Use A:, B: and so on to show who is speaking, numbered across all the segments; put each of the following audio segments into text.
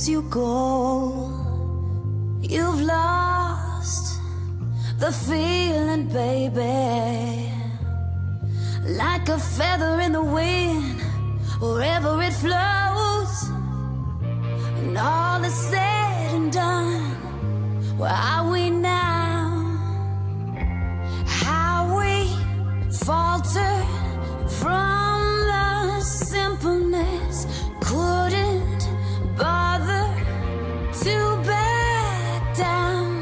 A: lets you go. You've lost the feeling, baby, like a feather in the wind, wherever it flows. And all is said and done, where are we now? How we faltered from the simpleness, couldn't bother to back down.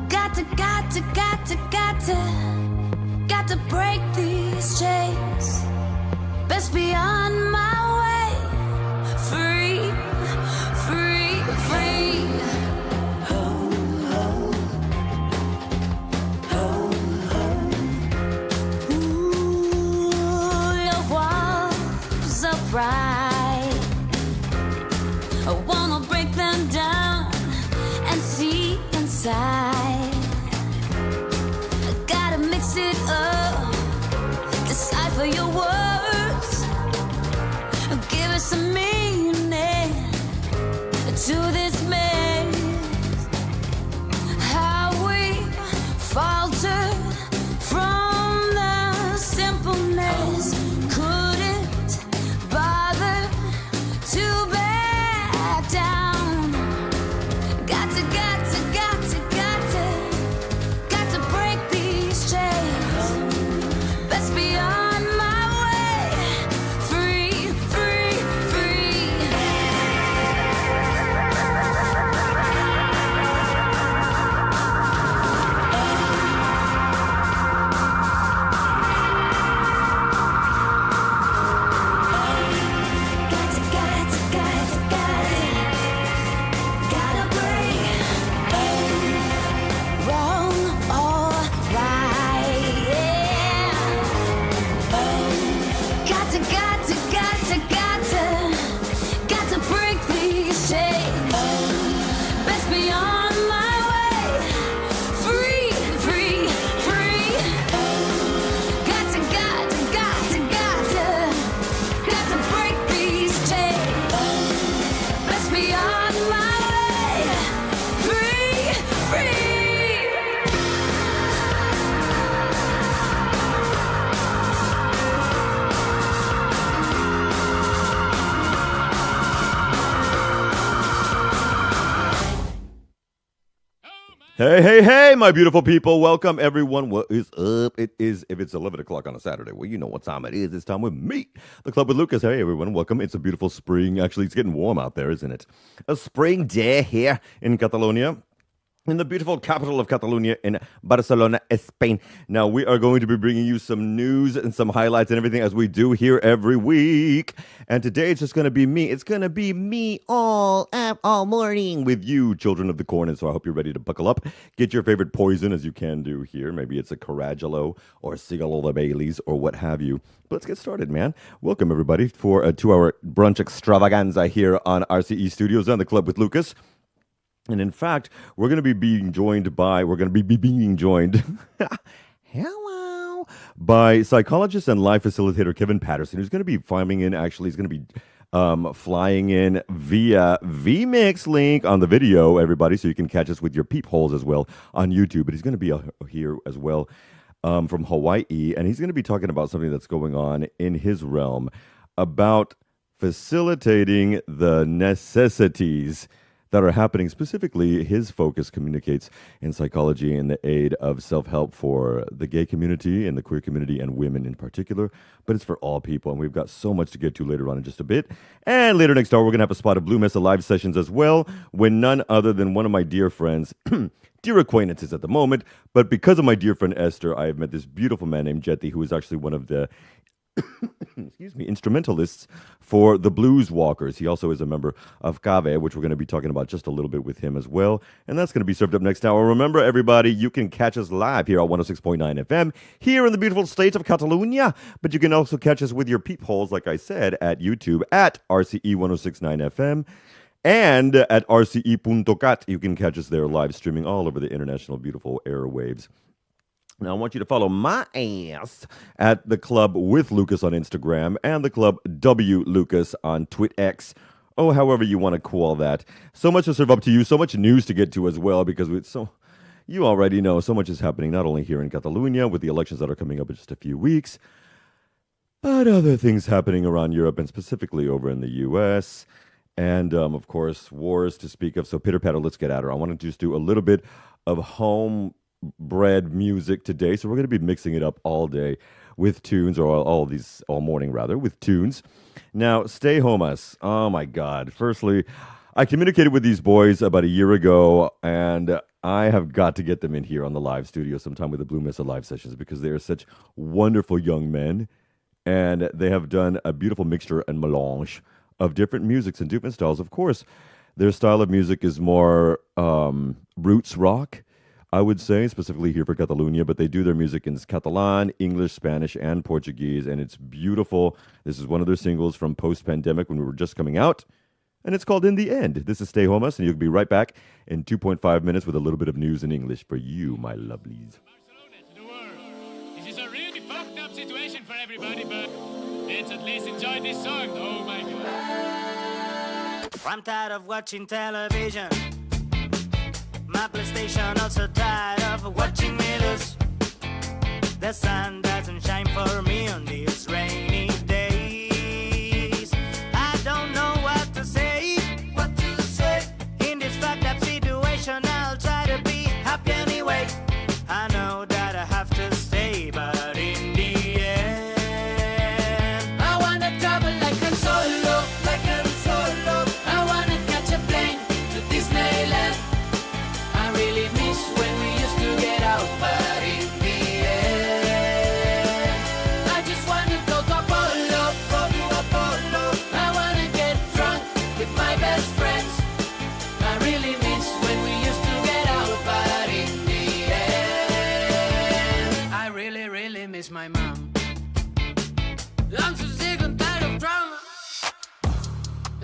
A: Got to break these chains. Best be on my way. Free, free, free. Oh, oh. Oh, oh. Ooh, your walls are bright. I wanna break them down and see inside. Gotta mix it up, decipher your words, give us some meaning to this mess. How we faltered from the simpleness, couldn't bother to back down. Got to break these chains. Best be on my way. Free, free, free. Gotta break. Wrong or right, yeah. Got to break these chains. Best be on my way. Free, free, free. Got to break these chains. Best be on my way. Free, free.
B: Hey, my beautiful people. Welcome, everyone. What is up? It is, if it's 11 o'clock on a Saturday, well, you know what time it is. It's time with me, The Club with Lucas. Hey, everyone. Welcome. It's a beautiful spring. Actually, it's getting warm out there, isn't it? A spring day here in Catalonia, in the beautiful capital of Catalonia in Barcelona, Spain. Now, we are going to be bringing you some news and some highlights and everything as we do here every week. And today it's just going to be me. It's going to be me all morning with you, children of the corn. And so I hope you're ready to buckle up. Get your favorite poison, as you can do here. Maybe it's a Caragelo or a Sigalola Baileys or what have you. But let's get started, man. Welcome, everybody, for a 2-hour brunch extravaganza here on RCE Studios on The Club with Lucas. And in fact, we're going to be being joined, hello, by psychologist and life facilitator Kevin Patterson, who's going to be flying in via VMix link on the video, everybody, so you can catch us with your peepholes as well on YouTube. But he's going to be here as well from Hawaii, and he's going to be talking about something that's going on in his realm about facilitating the necessities that are happening. Specifically, his focus communicates in psychology in the aid of self-help for the gay community and the queer community and women in particular, but it's for all people, and we've got so much to get to later on in just a bit. And later next hour, we're going to have a spot of Blue Mesa live sessions as well, when none other than one of my dear friends, dear acquaintances at the moment, but because of my dear friend Esther, I have met this beautiful man named Jetty, who is actually one of the instrumentalists for the Blues Walkers. He also is a member of Cave, which we're going to be talking about just a little bit with him as well. And that's going to be served up next hour. Remember, everybody, you can catch us live here on 106.9 FM here in the beautiful state of Catalonia. But you can also catch us with your peepholes, like I said, at YouTube at RCE 106.9 FM. And at rce.cat, you can catch us there live streaming all over the international beautiful airwaves. Now, I want you to follow my ass at The Club with Lucas on Instagram and The Club W Lucas on TwitX Oh, however you want to call that. So much to serve up to you, so much news to get to as well, because you already know so much is happening not only here in Catalonia with the elections that are coming up in just a few weeks, but other things happening around Europe and specifically over in the U.S. And of course, wars to speak of. So pitter patter, let's get at her. I want to just do a little bit of homebred music today. So we're going to be mixing it up all day with tunes, or all morning rather, with tunes. Now, Stay Homas. Oh my God. Firstly, I communicated with these boys about a year ago, and I have got to get them in here on the live studio sometime with the Blue Mesa live sessions because they are such wonderful young men, and they have done a beautiful mixture and melange of different musics and different styles. Of course, their style of music is more roots rock, I would say, specifically here for Catalonia, but they do their music in Catalan, English, Spanish, and Portuguese, and it's beautiful. This is one of their singles from post-pandemic when we were just coming out, and it's called In the End. This is Stay Homas, and you'll be right back in 2.5 minutes with a little bit of news in English for you, my lovelies.
C: Barcelona to the world. This is a really fucked up situation for everybody, but let's at least enjoy this song. Oh my God.
D: I'm tired of watching television. My PlayStation also tired of watching me lose. The sun doesn't shine for me on these rainy days. I don't know what to say. What to say? In this fucked up situation, I'll try to be happy anyway. I know that I have to stay, but in the end,
A: I wanna travel like Han Solo, like Han Solo. I wanna catch a plane to Disneyland. I really miss when we used to get out, but in the end, I just wanna go to Apollo, Apollo. I wanna get drunk with my best friends. I really miss when we used to get out, but in the end,
D: I really miss my mom.
A: I'm so sick and tired of drama.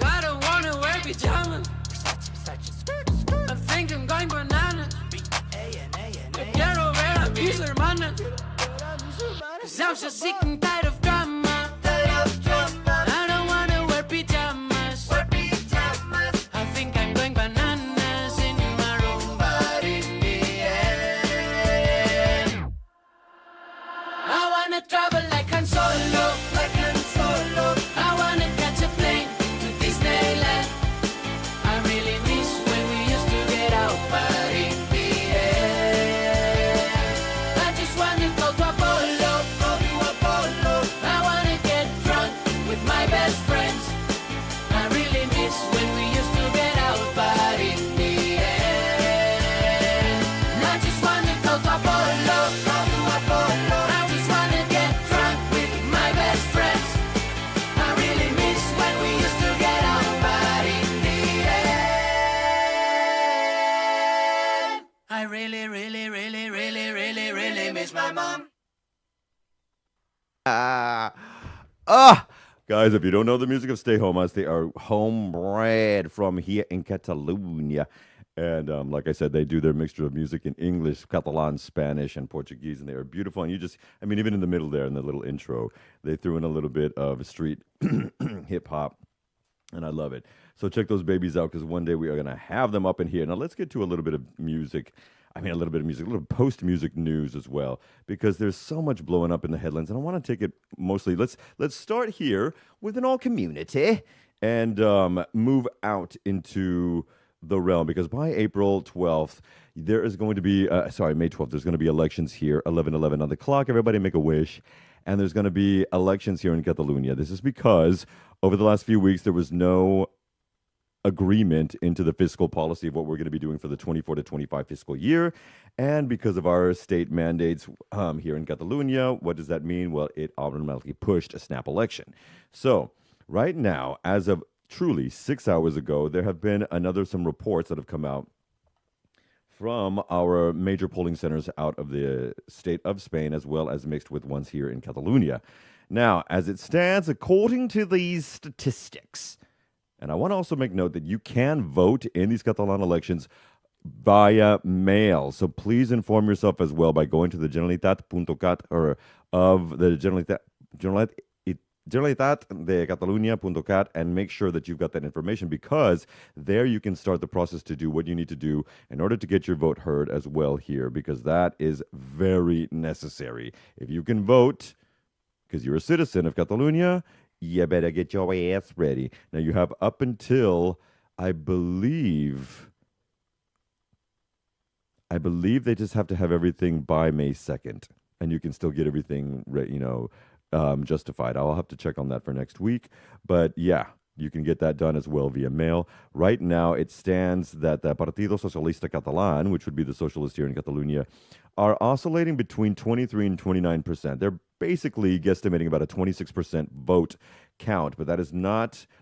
A: I don't wanna wear pajamas. I think I'm going bananas. Quiero ver a mis hermanas. 'Cause I'm so sick and tired of drama. I don't wanna wear pajamas. I think I'm going bananas in my room, but in the end, I wanna travel like Han Solo, like Han Solo. I wanna catch a plane to Disneyland. I really miss when we used to get out, but in the end, I just wanna go to Apollo, Apollo. I wanna get drunk with my best friends. I really miss when we used to get out, but in the end, I just wanna go to Apollo, Apollo. I just wanna get drunk with my best friends. I really miss when we used to get out, but in the end, I really miss my mom.
B: Guys, if you don't know the music of Stay Homas, they are homebred from here in Catalonia. And like I said, they do their mixture of music in English, Catalan, Spanish, and Portuguese, and they are beautiful. And even in the middle there, in the little intro, they threw in a little bit of street hip hop, and I love it. So check those babies out, because one day we are going to have them up in here. Now let's get to a little bit of music. A little post-music news as well, because there's so much blowing up in the headlines, and I want to take it mostly. Let's start here with an all community and move out into the realm, because by April 12th, there is going to be, May 12th, there's going to be elections here, 11:11 on the clock. Everybody make a wish. And there's going to be elections here in Catalonia. This is because over the last few weeks, there was no agreement into the fiscal policy of what we're going to be doing for the 24 to 25 fiscal year. And because of our state mandates here in Catalonia, what does that mean? Well, it automatically pushed a snap election. So right now, as of truly 6 hours ago, there have been some reports that have come out from our major polling centers out of the state of Spain, as well as mixed with ones here in Catalonia. Now, as it stands, according to these statistics, and I want to also make note that you can vote in these Catalan elections via mail. So please inform yourself as well by going to the Generalitat.cat or of the Generalitat Generalitat de Catalunya.cat and make sure that you've got that information, because there you can start the process to do what you need to do in order to get your vote heard as well here, because that is very necessary. If you can vote, because you're a citizen of Catalonia, you better get your ass ready. Now you have up until, I believe they just have to have everything by May 2nd, and you can still get everything, justified. I'll have to check on that for next week. But yeah, you can get that done as well via mail. Right now, it stands that the Partido Socialista Catalán, which would be the socialist here in Catalonia, are oscillating between 23 and 29%. They're basically guesstimating about a 26% vote count, but that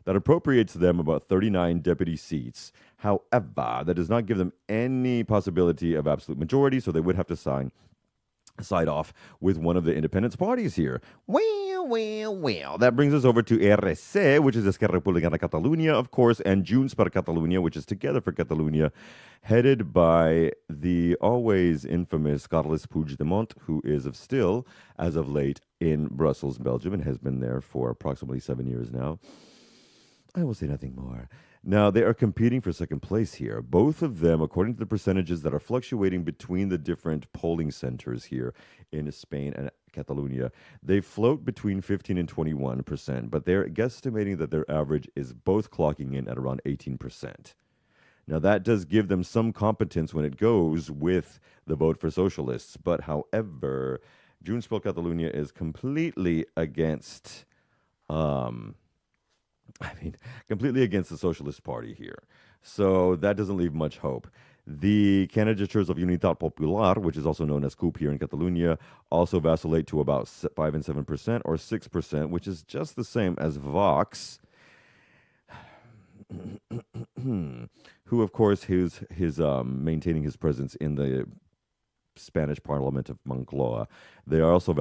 B: appropriates them about 39 deputy seats. However, that does not give them any possibility of absolute majority, so they would have to side off with one of the independence parties here. Well. That brings us over to RC, which is Esquerra Republicana Catalunya, of course, and Junts per Catalunya, which is Together for Catalunya, headed by the always infamous Carles Puigdemont, who is still, as of late, in Brussels, Belgium, and has been there for approximately 7 years now. I will say nothing more. Now, they are competing for second place here. Both of them, according to the percentages that are fluctuating between the different polling centers here in Spain and Catalonia, they float between 15 and 21%, but they're guesstimating that their average is both clocking in at around 18%. Now, that does give them some competence when it goes with the vote for socialists, but however, Junts per Catalunya is completely against completely against the Socialist Party here. So that doesn't leave much hope. The candidatures of Unitat Popular, which is also known as CUP here in Catalonia, also vacillate to about 5 and 7% or 6%, which is just the same as Vox, who, of course, is maintaining his presence in the Spanish Parliament of Moncloa. They are also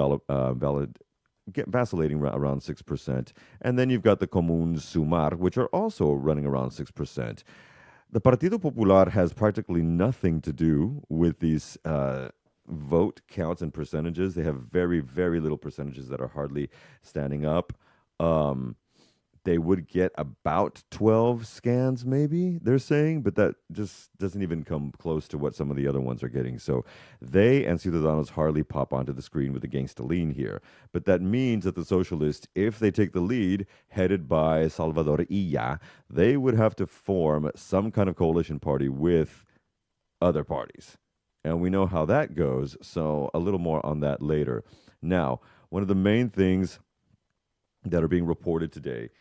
B: vacillating around 6%. And then you've got the Comuns Sumar, which are also running around 6%. The Partido Popular has practically nothing to do with these vote counts and percentages. They have very, very little percentages that are hardly standing up. They would get about 12 scans, maybe, they're saying, but that just doesn't even come close to what some of the other ones are getting. So they and Ciudadanos hardly pop onto the screen with the gangsta lean here. But that means that the socialists, if they take the lead, headed by Salvador Illa, they would have to form some kind of coalition party with other parties. And we know how that goes, so a little more on that later. Now, one of the main things that are being reported today,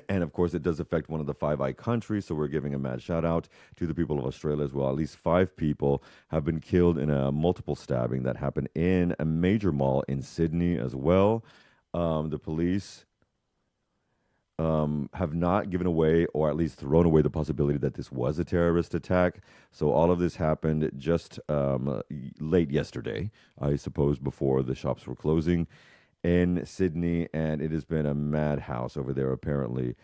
B: and of course, it does affect one of the Five Eye countries, so we're giving a mad shout out to the people of Australia as well. At least 5 people have been killed in a multiple stabbing that happened in a major mall in Sydney as well. The police have not given away, or at least thrown away, the possibility that this was a terrorist attack. So all of this happened just late yesterday, I suppose, before the shops were closing in Sydney, and it has been a madhouse over there, apparently.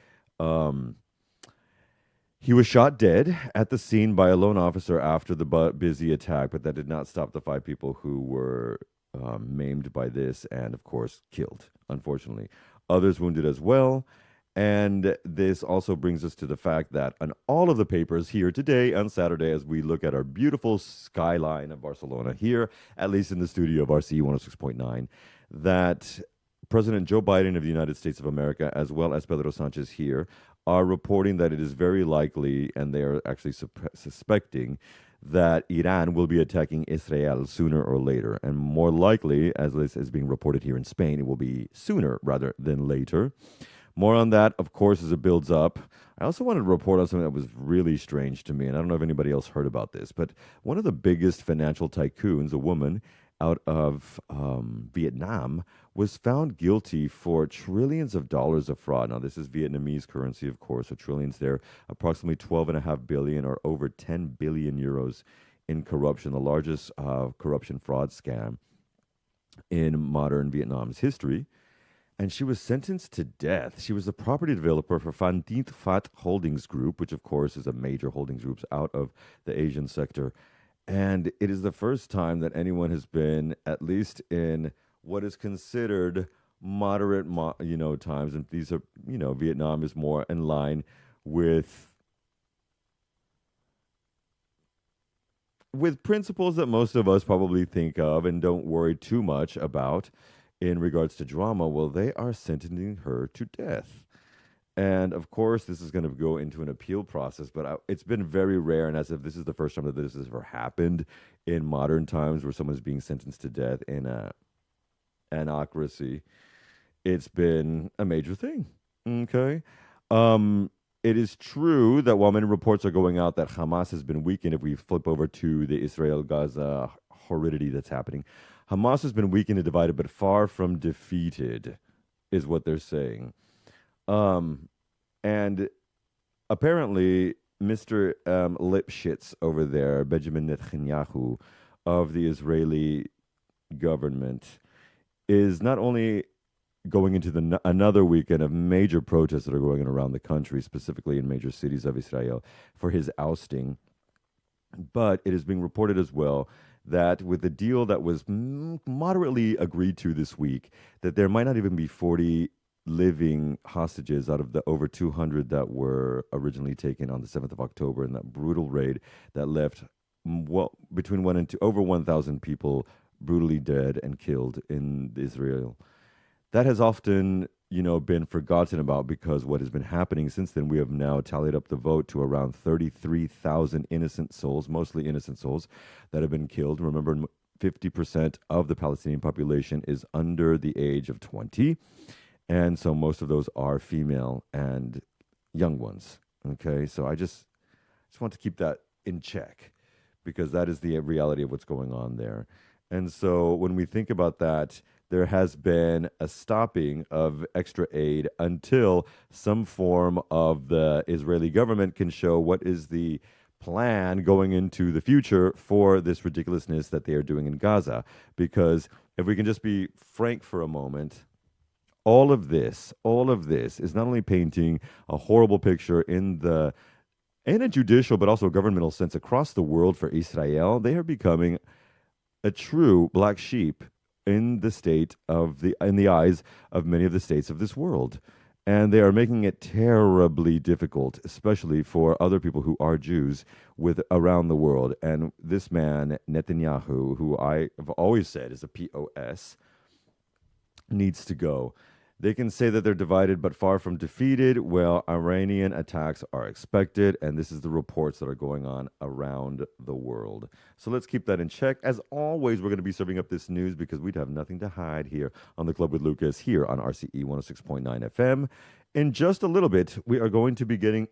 B: He was shot dead at the scene by a lone officer after the busy attack, but that did not stop the 5 people who were maimed by this and, of course, killed, unfortunately. Others wounded as well. And this also brings us to the fact that on all of the papers here today on Saturday, as we look at our beautiful skyline of Barcelona here, at least in the studio of RC 106.9, that President Joe Biden of the United States of America, as well as Pedro Sanchez here, are reporting that it is very likely, and they are actually suspecting, that Iran will be attacking Israel sooner or later. And more likely, as this is being reported here in Spain, it will be sooner rather than later. More on that, of course, as it builds up. I also wanted to report on something that was really strange to me, and I don't know if anybody else heard about this, but one of the biggest financial tycoons, a woman out of Vietnam, was found guilty for trillions of dollars of fraud. Now, this is Vietnamese currency, of course, so trillions there, approximately 12.5 billion or over 10 billion euros in corruption, the largest corruption fraud scam in modern Vietnam's history. And she was sentenced to death. She was the property developer for Van Dient Fat Holdings Group, which, of course, is a major holdings group out of the Asian sector. And it is the first time that anyone has been, at least in what is considered moderate, times, and these are, Vietnam is more in line with principles that most of us probably think of and don't worry too much about in regards to drama. Well, they are sentencing her to death. And of course, this is going to go into an appeal process, but it's been very rare. And as if this is the first time that this has ever happened in modern times where someone's being sentenced to death in a anocracy, it's been a major thing. Okay. It is true that while many reports are going out that Hamas has been weakened, if we flip over to the Israel-Gaza horridity that's happening, Hamas has been weakened and divided, but far from defeated, is what they're saying. And apparently, Mr. Lipschitz over there, Benjamin Netanyahu, of the Israeli government, is not only going into another weekend of major protests that are going on around the country, specifically in major cities of Israel, for his ousting. But it is being reported as well that with the deal that was moderately agreed to this week, that there might not even be 40 living hostages out of the over 200 that were originally taken on the 7th of October in that brutal raid that left between 1 and 2, over 1,000 people brutally dead and killed in Israel. That has often, been forgotten about because what has been happening since then, we have now tallied up the vote to around 33,000 innocent souls, mostly innocent souls, that have been killed. Remember, 50% of the Palestinian population is under the age of 20. And so most of those are female and young ones. Okay, so I just want to keep that in check because that is the reality of what's going on there. And so when we think about that, there has been a stopping of extra aid until some form of the Israeli government can show what is the plan going into the future for this ridiculousness that they are doing in Gaza. Because if we can just be frank for a moment, all of this is not only painting a horrible picture in a judicial but also a governmental sense across the world for Israel. They are becoming a true black sheep in the eyes of many of the states of this world. And they are making it terribly difficult, especially for other people who are Jews around the world. And this man, Netanyahu, who I have always said is a POS, needs to go. They can say that they're divided but far from defeated. Well, Iranian attacks are expected, and this is the reports that are going on around the world. So let's keep that in check. As always, we're going to be serving up this news because we'd have nothing to hide here on The Club with Lucas here on RCE 106.9 FM. In just a little bit, we are going to be getting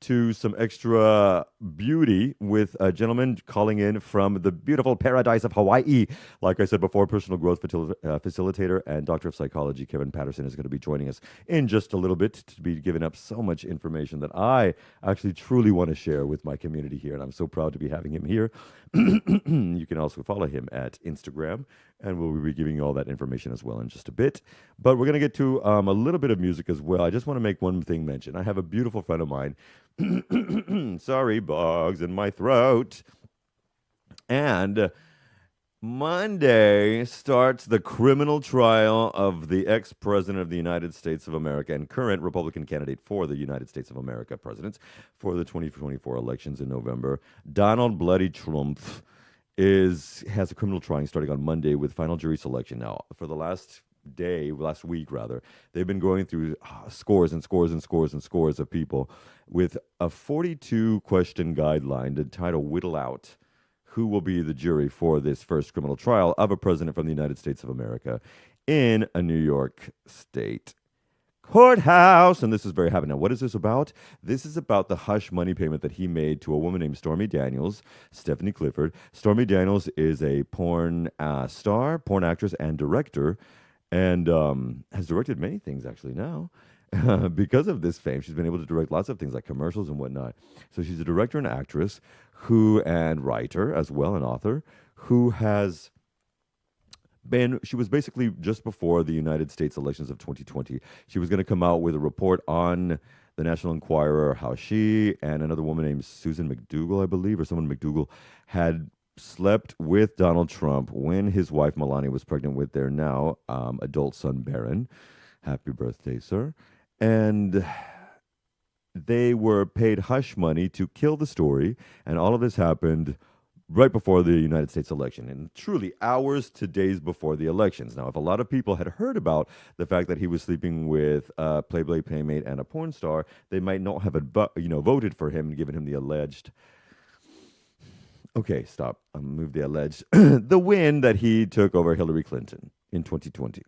B: to some extra beauty with a gentleman calling in from the beautiful paradise of Hawaii. Like I said before, personal growth facilitator and doctor of psychology Kevin Patterson is going to be joining us in just a little bit to be giving up so much information that I actually truly want to share with my community here. And I'm so proud to be having him here. You can also follow him at Instagram, and we'll be giving you all that information as well in just a bit. But we're going to get to a little bit of music as well. I just want to make one thing mention. I have a beautiful friend of mine. Sorry, bugs in my throat. And Monday starts the criminal trial of the ex-president of the United States of America and current Republican candidate for the United States of America president for the 2024 elections in November. Donald Bloody Trump has a criminal trial starting on Monday with final jury selection. Now, for the last week, they've been going through scores and scores and scores and scores of people with a 42-question guideline to try to whittle out who will be the jury for this first criminal trial of a president from the United States of America in a New York state courthouse. And this is very happy. Now, what is this about? This is about the hush money payment that he made to a woman named Stormy Daniels, Stephanie Clifford. Stormy Daniels is a porn star, porn actress, and director, and has directed many things actually now. Because of this fame, she's been able to direct lots of things like commercials and whatnot. So she's a director and actress and writer as well, an author, who has she was basically just before the United States elections of 2020. She was going to come out with a report on the National Enquirer, how she and another woman named Susan McDougal, I believe, or someone McDougal, had slept with Donald Trump when his wife Melania was pregnant with their now adult son Barron. Happy birthday, sir. And they were paid hush money to kill the story, and all of this happened right before the United States election, and truly hours to days before the elections. Now, if a lot of people had heard about the fact that he was sleeping with a Playboy playmate and a porn star, they might not have voted for him and given him the alleged. Okay, stop. I'll move the alleged the win that he took over Hillary Clinton in 2020.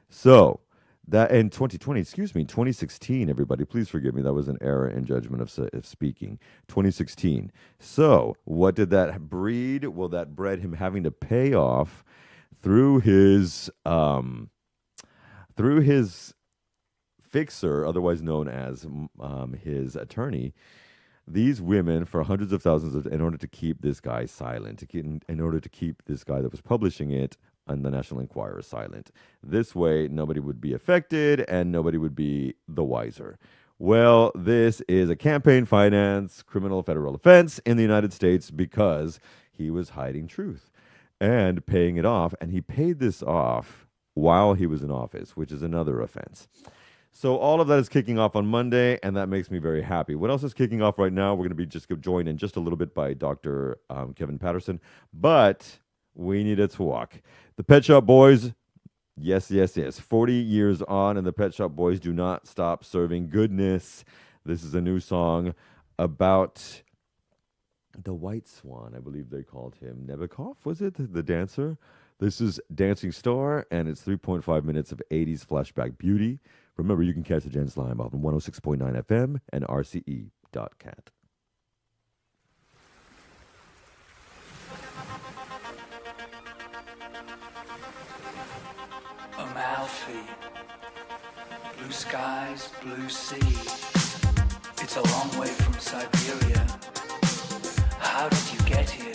B: So that in 2016, everybody, please forgive me. That was an error in judgment of speaking. 2016. So what did that breed? Well, that bred him having to pay off through his fixer, otherwise known as his attorney, these women for hundreds of thousands in order to keep this guy silent, in order to keep this guy that was publishing it on the National Enquirer silent. This way, nobody would be affected and nobody would be the wiser. Well, this is a campaign finance criminal federal offense in the United States because he was hiding truth and paying it off. And he paid this off while he was in office, which is another offense. So all of that is kicking off on Monday, and that makes me very happy. What else is kicking off right now? We're going to be just joined in just a little bit by Dr. Kevin Patterson, but we need to talk. The Pet Shop Boys, yes. 40 years on, and the Pet Shop Boys do not stop serving goodness. This is a new song about the White Swan, I believe they called him. Nebekov, was it? The dancer? This is Dancing Star, and it's 3.5 minutes of 80s flashback beauty. Remember, you can catch the Jens Lime on 106.9 FM and RCE.cat.
E: Amalfi, blue skies, blue sea. It's a long way from Siberia. How did you get here?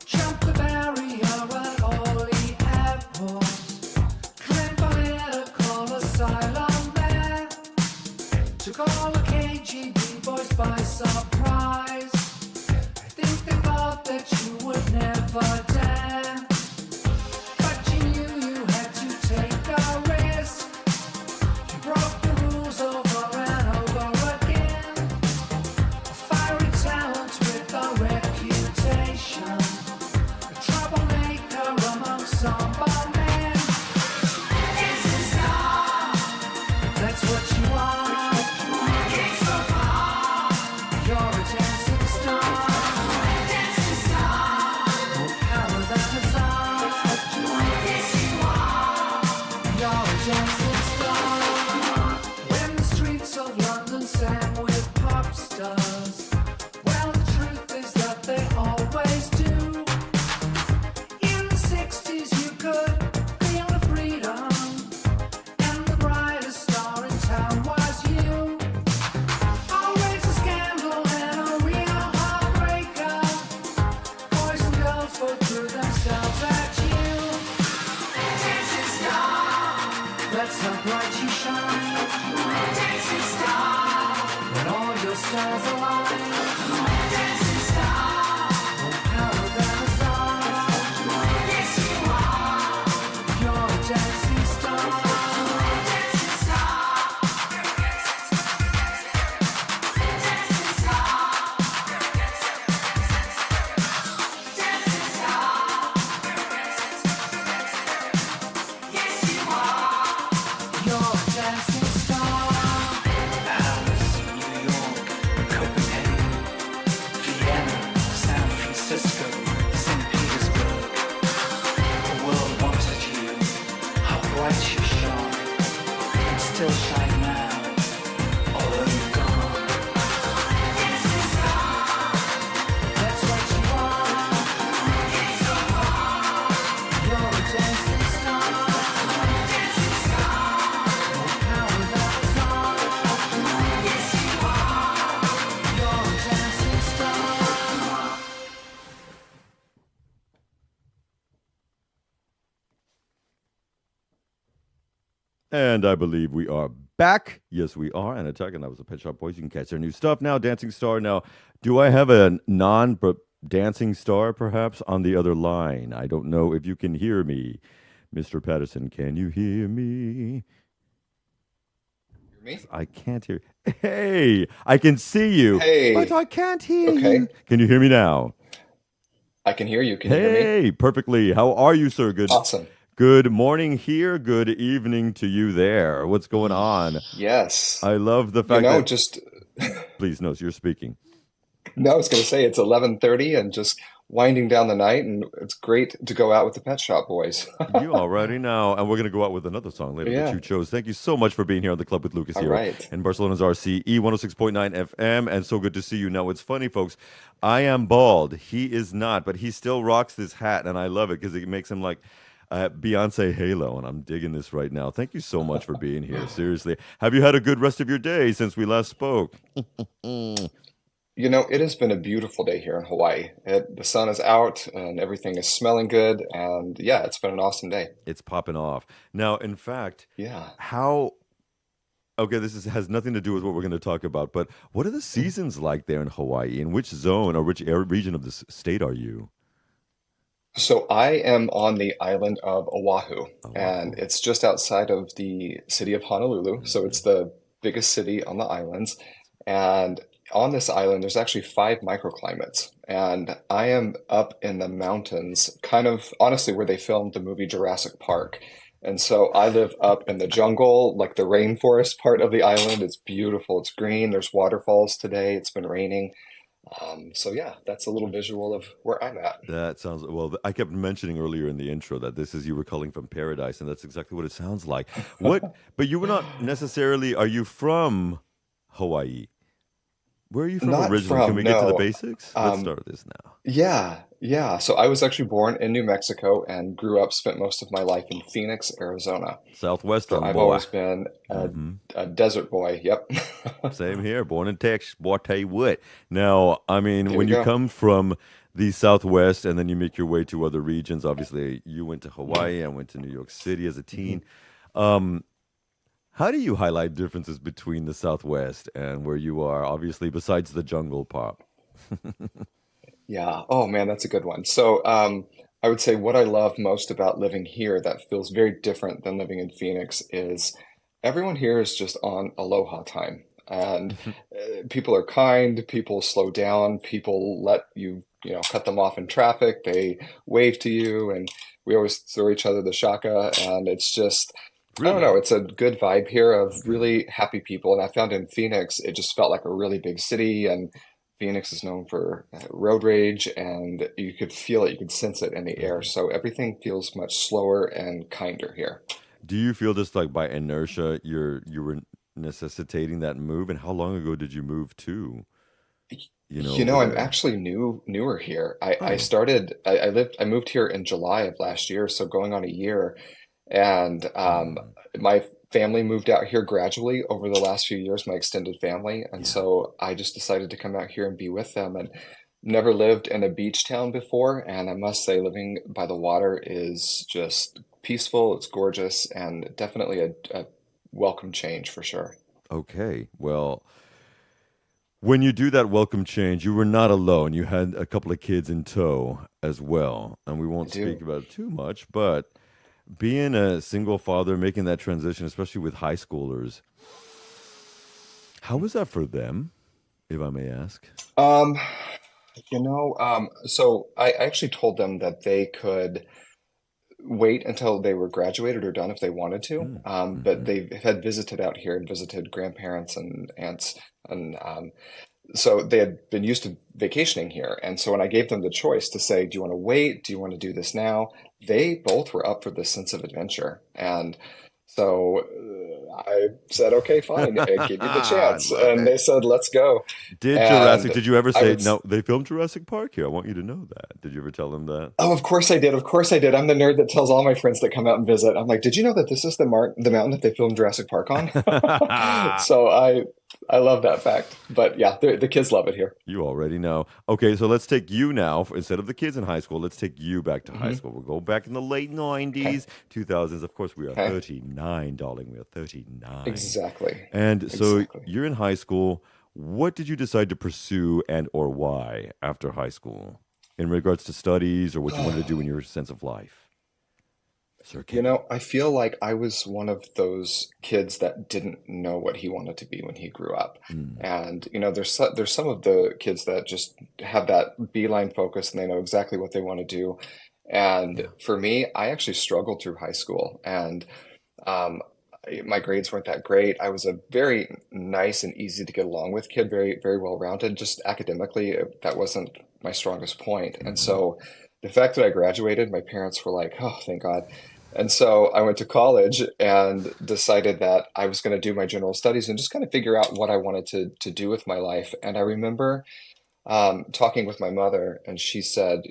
E: Jump the barrier at Orly Airport. Claim political asylum there. Took all the KGB boys by surprise. I think they thought that you would never dare. But you knew you had to take a risk. You broke the rules over and over again. A fiery talent with a reputation. A troublemaker among some men. That's what you are. You're a dancing star. More power than a czar. You're a dancing star. When the streets of London sang with pop stars, well, the truth is that they always do. In the 60s you could feel the freedom, and the brightest star in town was you. Always a scandal and a real heartbreaker. Boys and girls would threw themselves at you. Dancing star, that's how bright you shine. Dancing star, when all your stars align. Dancing star, more power than a czar. Yes, you are. You're a dancing star. Dancing star. Dancing star. Dancing star. Yes, you are. You're a dancing star. Paris, New York, Copenhagen, Vienna, San Francisco, St. Petersburg. The world wanted you. How bright you shone. And still shine now, although you've gone. Dancing star. That's what you are. It's so far. You're a dancing star. Dancing star. More power than a czar. Yes, you are. You're
B: And I believe we are back. Yes, we are. And Attack, and that was the Pet Shop Boys. You can catch their new stuff now. Dancing Star. Now, do I have a Dancing Star perhaps on the other line? I don't know if you can hear me. Mr. Patterson, can you hear me?
F: Me?
B: I can't hear. Hey, I can see you.
F: Hey.
B: But I can't hear
F: Okay.
B: you. Can you hear me now?
F: I can hear you. Can you hear me?
B: Hey, perfectly. How are you, sir?
F: Awesome.
B: Good morning here. Good evening to you there. What's going on?
F: Yes.
B: I love the fact that.
F: Just
B: Please, no, you're speaking.
F: no, I was going to say it's 11:30 and just winding down the night, and it's great to go out with the Pet Shop Boys.
B: You already know. And we're going to go out with another song later that
F: Yeah.
B: you chose. Thank you so much for being here on the Club with Lucas
F: All
B: here
F: right.
B: in Barcelona's RCE 106.9 FM. And so good to see you. Now, it's funny, folks. I am bald. He is not, but he still rocks this hat, and I love it because it makes him like Beyonce Halo, and I'm digging this right now. Thank you so much for being here. Seriously. Have you had a good rest of your day since we last spoke?
F: It has been a beautiful day here in Hawaii. The sun is out and everything is smelling good, and yeah, it's been an awesome day.
B: It's popping off. Now, in fact,
F: Yeah.
B: okay, has nothing to do with what we're going to talk about, but what are the seasons like there in Hawaii? In which zone or which region of the state are you?
F: So I am on the island of Oahu, and it's just outside of the city of Honolulu. So it's the biggest city on the islands. And on this island, there's actually 5 microclimates. And I am up in the mountains, kind of honestly where they filmed the movie Jurassic Park. And so I live up in the jungle, like the rainforest part of the island. It's beautiful. It's green. There's waterfalls today. It's been raining. So yeah, that's a little visual of where I'm at.
B: That sounds well. I kept mentioning earlier in the intro that this is you were calling from paradise, and that's exactly what it sounds like. But you were not necessarily. Are you from Hawaii? Where are you from
F: Not
B: originally?
F: from,
B: Can we get to the
F: no.
B: basics? Let's
F: Um,
B: start with this now.
F: yeah. So I was actually born in New Mexico and grew up, spent most of my life in Phoenix, Arizona. So
B: Southwestern
F: I've
B: boy.
F: always been
B: Mhm.
F: a desert boy. Yep.
B: Same here. Born in Texas. Boy, I tell you what. Now, I mean,
F: There
B: when
F: we
B: you
F: go.
B: come from the Southwest and then you make your way to other regions, obviously you went to Hawaii. I went to New York City as a teen. Um, How do you highlight differences between the Southwest and where you are, obviously, besides the jungle pop?
F: Yeah. Oh man, that's a good one. So I would say what I love most about living here that feels very different than living in Phoenix is everyone here is just on aloha time. And people are kind, people slow down, people let cut them off in traffic, they wave to you, and we always throw each other the shaka. And it's just, I don't know,
B: Really?
F: it's a good vibe here of really happy people. And I found in Phoenix, it just felt like a really big city. And Phoenix is known for road rage, and you could feel it, you could sense it in the air. So everything feels much slower and kinder here.
B: Do you feel just like by inertia you were necessitating that move? And how long ago did you move to, over
F: I'm
B: there?
F: actually newer here. I
B: Oh,
F: started, I moved here in July of last year, so going on a year. And
B: mm,
F: my family moved out here gradually over the last few years, my extended family. And
B: yeah.
F: so I just decided to come out here and be with them. And never lived in a beach town before. And I must say, living by the water is just peaceful, it's gorgeous, and definitely a welcome change for sure.
B: Okay. Well, when you do that welcome change, you were not alone. You had a couple of kids in tow as well. And we
F: I
B: won't speak
F: do.
B: about it too much, but being a single father, making that transition, especially with high schoolers, how was that for them, if I may ask?
F: Um, so I actually told them that they could wait until they were graduated or done if they wanted to.
B: Mm,
F: But
B: hmm.
F: they had visited out here and visited grandparents and aunts. And so they had been used to vacationing here. And so when I gave them the choice to say, do you want to wait? Do you want to do this now? They both were up for this sense of adventure. And so I said, okay, fine, give you the
B: I
F: chance.
B: love
F: And
B: it.
F: they said, let's go. And
B: Did you ever
F: I
B: say,
F: would
B: no, they filmed Jurassic Park here? I want you to know that. Did you ever tell them that?
F: Oh, of course I did. Of course I did. I'm the nerd that tells all my friends that come out and visit. I'm like, did you know that this is the mountain that they filmed Jurassic Park on? So I love that fact. But yeah, the kids love it here.
B: You already know. Okay, so let's take you now. Instead of the kids in high school, let's take you back to high
F: Hmm.
B: school. We'll go back in the late
F: Okay.
B: 90s, 2000s. Of course, we are
F: Okay.
B: 39, darling. We are 39.
F: Exactly.
B: And so
F: Exactly.
B: you're in high school. What did you decide to pursue and or why after high school in regards to studies or what you wanted to do in your sense of life? Sir
F: You
B: Kevin.
F: know, I feel like I was one of those kids that didn't know what he wanted to be when he grew up.
B: Mm,
F: And there's some of the kids that just have that beeline focus and they know exactly what they want to do. And
B: yeah.
F: for me, I actually struggled through high school, and um, my grades weren't that great. I was a very nice and easy to get along with kid, very very well rounded. Just academically, that wasn't my strongest point. And
B: Hmm.
F: so the fact that I graduated, my parents were like, "Oh, thank God." And so I went to college and decided that I was going to do my general studies and just kind of figure out what I wanted to do with my life. And I remember talking with my mother, and she said,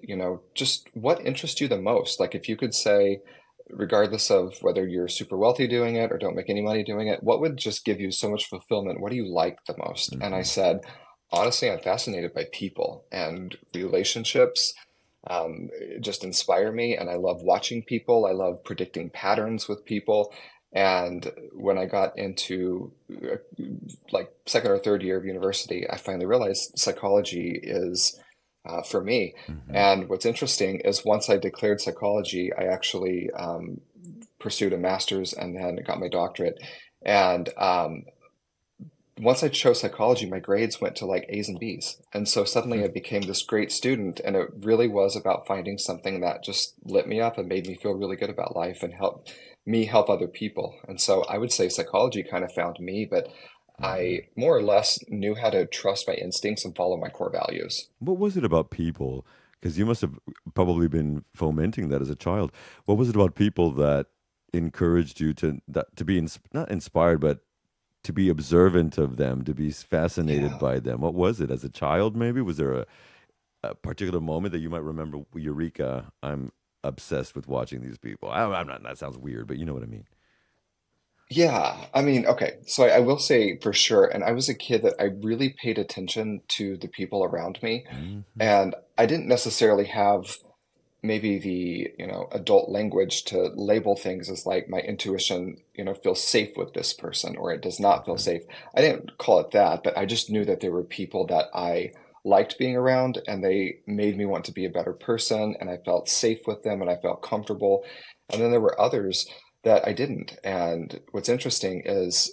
F: just what interests you the most? Like, if you could say, regardless of whether you're super wealthy doing it or don't make any money doing it, what would just give you so much fulfillment? What do you like the most? And I
B: Hmm.
F: said, honestly, I'm fascinated by people and relationships. Just inspire me, and I love watching people. I love predicting patterns with people. And when I got into like second or third year of university, I finally realized psychology is for me.
B: Hmm.
F: And what's interesting is once I declared psychology, I actually pursued a master's and then got my doctorate. And once I chose psychology, my grades went to like A's and B's. And so suddenly I became this great student, and it really was about finding something that just lit me up and made me feel really good about life and help me help other people. And so I would say psychology kind of found me, but
B: Hmm.
F: I more or less knew how to trust my instincts and follow my core values.
B: What was it about people? Because you must have probably been fomenting that as a child. What was it about people that encouraged you to be not inspired, but to be observant of them, to be fascinated
F: Yeah.
B: by them? What was it as a child? Maybe was there a particular moment that you might remember? Eureka! I'm obsessed with watching these people. I'm not. That sounds weird, but you know what I mean.
F: Yeah, I mean, okay. So I will say for sure, and I was a kid that I really paid attention to the people around me,
B: Hmm.
F: and I didn't necessarily have maybe the, adult language to label things as like my intuition, feels safe with this person or it does not feel
B: Okay.
F: safe. I didn't call it that, but I just knew that there were people that I liked being around and they made me want to be a better person and I felt safe with them and I felt comfortable. And then there were others that I didn't. And what's interesting is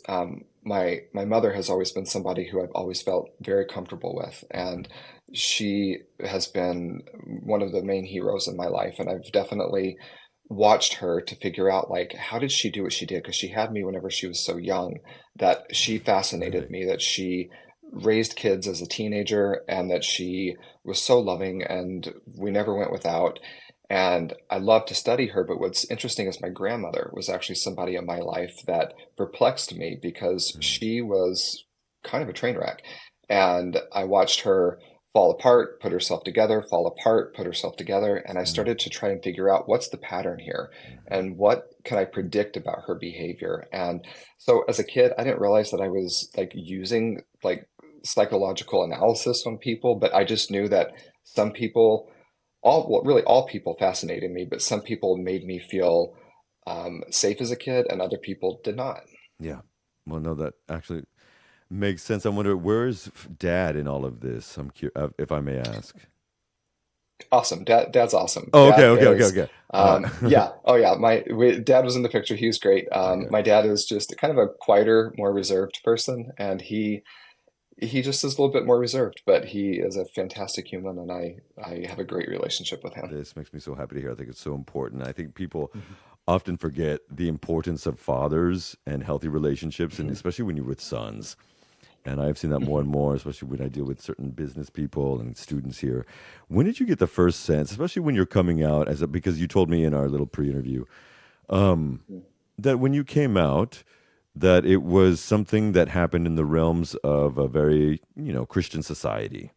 F: my mother has always been somebody who I've always felt very comfortable with. And she has been one of the main heroes in my life, and I've definitely watched her to figure out like how did she do what she did because she had me whenever she was so young that she fascinated
B: Right.
F: me, that she raised kids as a teenager and that she was so loving and we never went without. And I love to study her, but what's interesting is my grandmother was actually somebody in my life that perplexed me because
B: Mm.
F: she was kind of a train wreck. And I watched her fall apart, put herself together, fall apart, put herself together. And I
B: Mm.
F: started to try and figure out what's the pattern here
B: Mhm.
F: and what can I predict about her behavior. And so as a kid, I didn't realize that I was like using like psychological analysis on people, but I just knew that some people, well, really all people fascinated me, but some people made me feel safe as a kid and other people did not.
B: Yeah. Well, no, that actually makes sense. I wonder where's Dad in all of this. I'm curious, if I may ask.
F: Awesome. Dad's awesome.
B: Oh, okay,
F: Dad
B: okay, okay,
F: is,
B: okay. All right.
F: yeah. Oh, yeah. Dad was in the picture. He was great.
B: Okay.
F: My dad is just kind of a quieter, more reserved person, and he just is a little bit more reserved, but he is a fantastic human, and I have a great relationship with him.
B: This makes me so happy to hear. I think it's so important. I think people
F: Mhm.
B: often forget the importance of fathers and healthy relationships, and
F: Mhm.
B: especially when you're with sons. And I've seen that more and
F: Mhm.
B: more, especially when I deal with certain business people and students here. When did you get the first sense, especially when you're coming out because you told me in our little pre-interview, um,
F: Mhm.
B: that when you came out, that it was something that happened in the realms of a very, Christian society.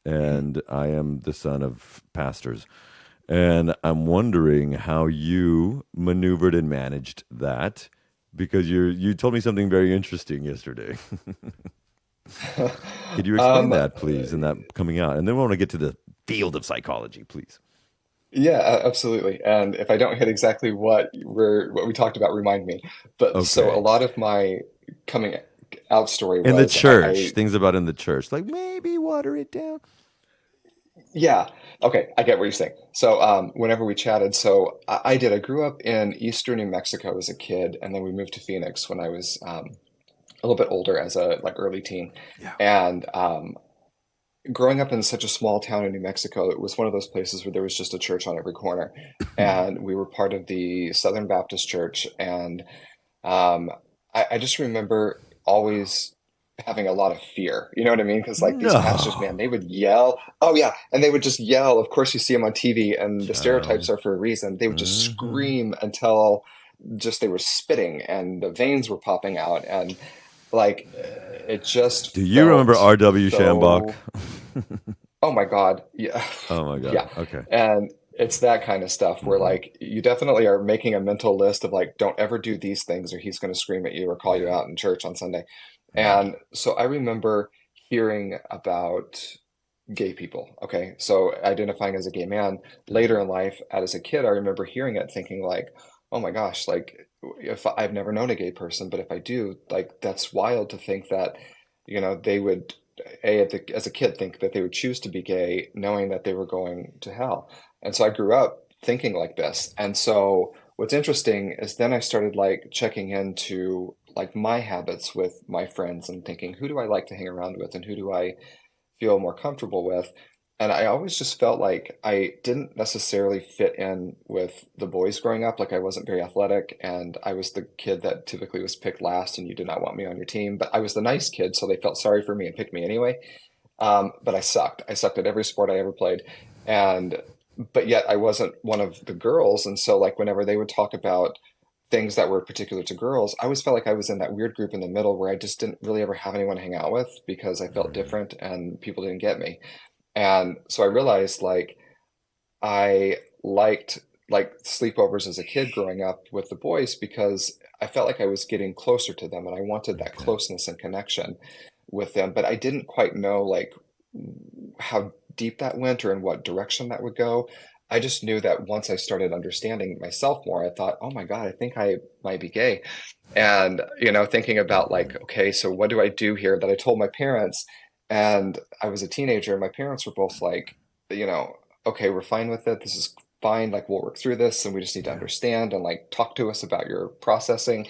F: Mhm.
B: And I am the son of pastors. And I'm wondering how you maneuvered and managed that because you told me something very interesting yesterday. Could you explain
F: Um,
B: that, please, and that coming out? And then we want to get to the field of psychology, please.
F: yeah, absolutely. And if I don't hit exactly what we talked about, remind me. But so a
B: Okay.
F: lot of my coming out story
B: In the
F: was
B: church, things about in the church, like maybe water it down.
F: yeah, okay, I get what you're saying. So whenever we chatted, so I did. I grew up in eastern New Mexico as a kid, and then we moved to Phoenix when I was a little bit older as a like early teen.
B: Yeah.
F: And growing up in such a small town in New Mexico, it was one of those places where there was just a church on every corner. And we were part of the Southern Baptist Church. And um, I just remember always having a lot of fear. You know what I mean? Because like these pastors, man,
B: No,
F: they would yell. Oh yeah, and they would just yell. Of course, you see them on TV, and the stereotypes
B: child.
F: are for a reason. They would just
B: Hmm.
F: scream until just they were spitting and the veins were popping out, and like it just
B: Do you remember
F: felt
B: R.W. Shambach?
F: so. Oh my God. Yeah.
B: Oh my
F: Yeah.
B: God. Okay.
F: And it's that kind of stuff where
B: Hmm.
F: like you definitely are making a mental list of like, don't ever do these things or he's going to scream at you or call you
B: Yeah.
F: out in church on Sunday.
B: Mm.
F: And so I remember hearing about gay people. Okay. So identifying as a gay man later in life, as a kid, I remember hearing it thinking like, oh my gosh, like if I've never known a gay person, but if I do, like that's wild to think that, they would as a kid think that they would choose to be gay knowing that they were going to hell. And so I grew up thinking like this. And so what's interesting is then I started like checking into like my habits with my friends and thinking, who do I like to hang around with and who do I feel more comfortable with? And I always just felt like I didn't necessarily fit in with the boys growing up. Like I wasn't very athletic, and I was the kid that typically was picked last, and you did not want me on your team. But I was the nice kid, so they felt sorry for me and picked me anyway. But I sucked. I sucked at every sport I ever played, and but yet I wasn't one of the girls. And so, like whenever they would talk about things that were particular to girls, I always felt like I was in that weird group in the middle where I just didn't really ever have anyone to hang out with because I felt
B: Mm.
F: different and people didn't get me. And so I realized like I liked like sleepovers as a kid growing up with the boys because I felt like I was getting closer to them and I wanted that
B: Okay.
F: closeness and connection with them, but I didn't quite know like how deep that went or in what direction that would go. I just knew that once I started understanding myself more, I thought, oh my God, I think I might be gay. And, thinking about like,
B: Hmm.
F: okay, so what do I do here? That I told my parents, and I was a teenager, and my parents were both like, you know, okay, we're fine with it. This is fine. Like, we'll work through this, and we just need to
B: Yeah.
F: understand and like talk to us about your processing.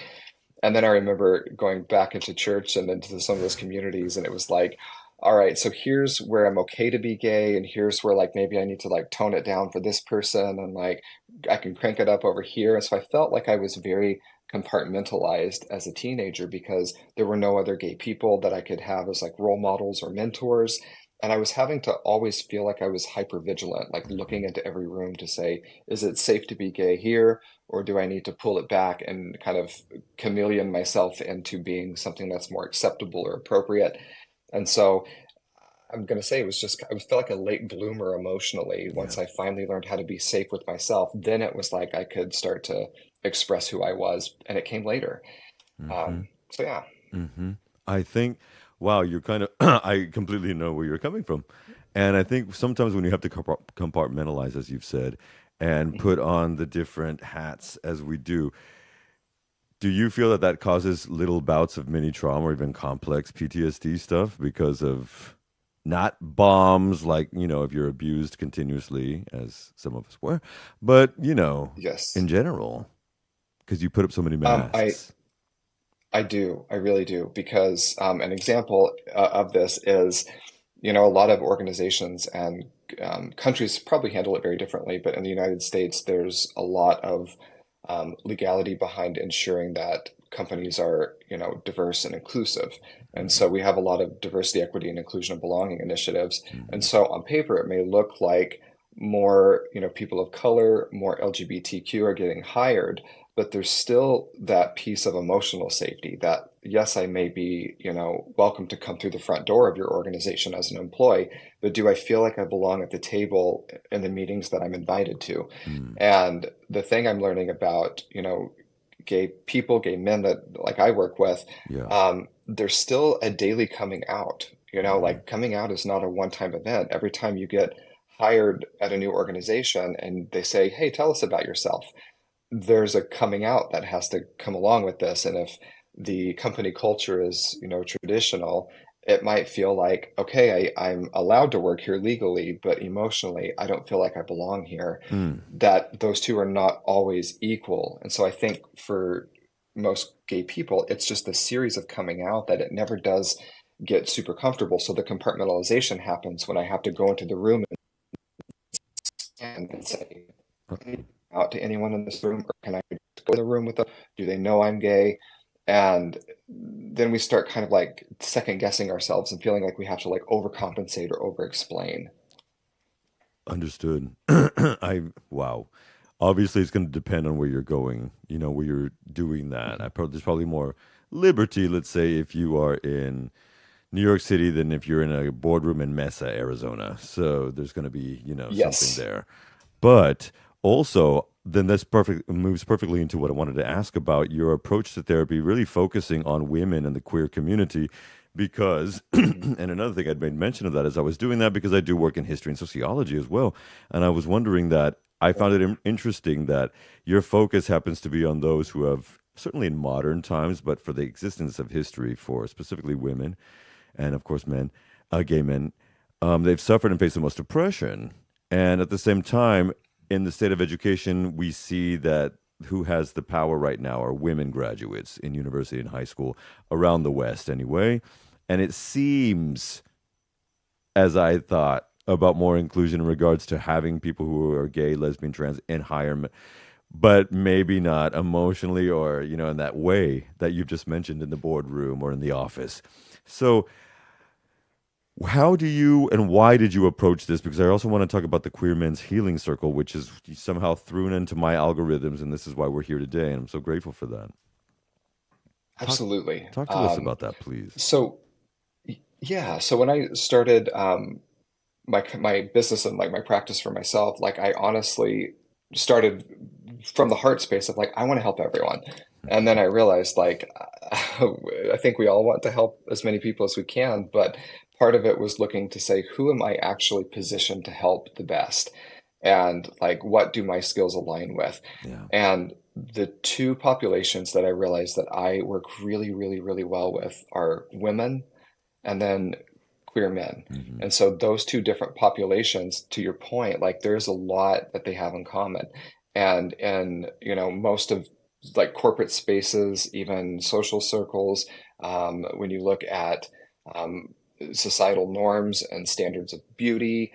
F: And then I remember going back into church and into some of those communities, and it was like, all right, so here's where I'm okay to be gay, and here's where like maybe I need to like tone it down for this person, and like I can crank it up over here. And so I felt like I was very compartmentalized as a teenager because there were no other gay people that I could have as like role models or mentors. And I was having to always feel like I was hyper vigilant, like looking into every room to say, is it safe to be gay here? Or do I need to pull it back and kind of chameleon myself into being something that's more acceptable or appropriate? And so I'm going to say it was just, I felt like a late bloomer emotionally.
B: Yeah.
F: Once I finally learned how to be safe with myself, then it was like I could start to express who I was, and it came later.
B: Hmm.
F: So yeah.
B: Hmm. I think, wow, you're kind of, I completely know where you're coming from. And I think sometimes when you have to compartmentalize, as you've said, and
F: Mhm.
B: put on the different hats as we do you feel that that causes little bouts of mini trauma or even complex PTSD stuff because of not bombs, like, if you're abused continuously, as some of us were, but,
F: Yes.
B: in general, because you put up so many
F: Um, I
B: masks.
F: I do. I really do. Because an example of this is, a lot of organizations and countries probably handle it very differently, but in the United States, there's a lot of legality behind ensuring that companies are, diverse and inclusive. And so we have a lot of diversity, equity, and inclusion and belonging initiatives. And
B: Hmm.
F: so on paper, it may look like more, people of color, more LGBTQ are getting hired, but there's still that piece of emotional safety that, yes, I may be, welcome to come through the front door of your organization as an employee, but do I feel like I belong at the table in the meetings that I'm invited to?
B: Hmm.
F: And the thing I'm learning about, gay people, gay men that like I work with,
B: Yeah.
F: there's still a daily coming out. Like coming out is not a one-time event. Every time you get hired at a new organization and they say, "Hey, tell us about yourself," there's a coming out that has to come along with this. And if the company culture is, traditional, it might feel like, okay, I'm allowed to work here legally, but emotionally, I don't feel like I belong here.
B: Mm.
F: That those two are not always equal. And so I think for most gay people, it's just a series of coming out that it never does get super comfortable. So the compartmentalization happens when I have to go into the room and say, out to anyone in this room, or can I go in the room with them? Do they know I'm gay? And then we start kind of like second guessing ourselves and feeling like we have to like overcompensate or over explain.
B: Understood. Wow. Obviously, it's going to depend on where you're going, where you're doing that. There's probably more liberty, let's say, if you are in New York City than if you're in a boardroom in Mesa, Arizona. So there's going to be,
F: Yes.
B: something there. But also, then that's perfect, moves perfectly into what I wanted to ask about your approach to therapy, really focusing on women and the queer community. Because, and another thing I'd made mention of that is I was doing that because I do work in history and sociology as well. And I was wondering that I found it interesting that your focus happens to be on those who have, certainly in modern times, but for the existence of history for specifically women and, of course, men, gay men, they've suffered and faced the most oppression. And at the same time, in the state of education, we see that who has the power right now are women graduates in university and high school around the West anyway. And it seems, as I thought, about more inclusion in regards to having people who are gay, lesbian, trans in higher, but maybe not emotionally or, in that way that you've just mentioned in the boardroom or in the office. So how do you and why did you approach this? Because I also want to talk about the Queer Men's Healing Circle, which is somehow thrown into my algorithms, and this is why we're here today, and I'm so grateful for that.
F: Absolutely.
B: Talk to us about that, please.
F: So yeah, so when I started my business and like my practice for myself, like I honestly started from the heart space of like I want to help everyone. And then I realized like I think we all want to help as many people as we can, but part of it was looking to say, who am I actually positioned to help the best? And like, what do my skills align with?
B: Yeah.
F: And the two populations that I realized that I work really, really, really well with are women and then queer men.
B: Mm-hmm.
F: And so those two different populations, to your point, like there's a lot that they have in common. And most of like corporate spaces, even social circles, when you look at societal norms and standards of beauty,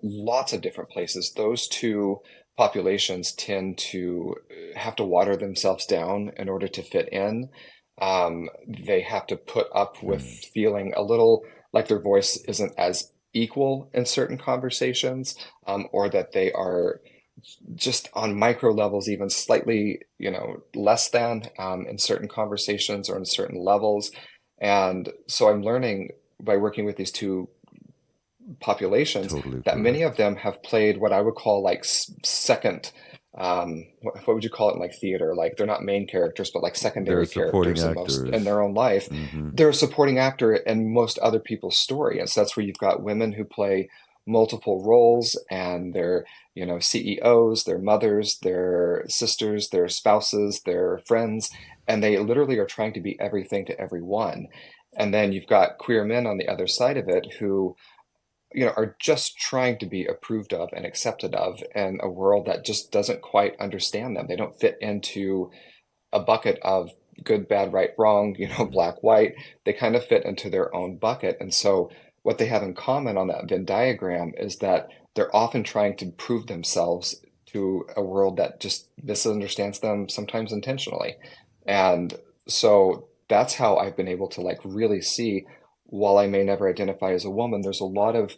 F: lots of different places. Those two populations tend to have to water themselves down in order to fit in. They have to put up with feeling a little like their voice isn't as equal in certain conversations, or that they are just on micro levels, even slightly, less than in certain conversations or in certain levels. And so I'm learning by working with these two populations
B: Totally
F: that many
B: correct.
F: of them have played what I would call like second, what would you call it in like theater? Like they're not main characters, but like
B: They're
F: secondary
B: supporting
F: characters in most in
B: actors.
F: their own life.
B: Mm-hmm.
F: They're a supporting actor in most other people's story. And so that's where you've got women who play multiple roles and they're, CEOs, their mothers, their sisters, their spouses, their friends, and they literally are trying to be everything to everyone. And then you've got queer men on the other side of it who, are just trying to be approved of and accepted of in a world that just doesn't quite understand them. They don't fit into a bucket of good, bad, right, wrong, black, white. They kind of fit into their own bucket. And so what they have in common on that Venn diagram is that they're often trying to prove themselves to a world that just misunderstands them, sometimes intentionally. And so that's how I've been able to like really see, while I may never identify as a woman, there's a lot of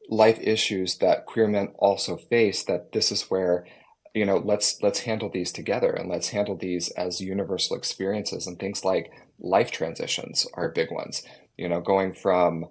F: life issues that queer men also face, that this is where, let's handle these together and let's handle these as universal experiences. And things like life transitions are big ones, going from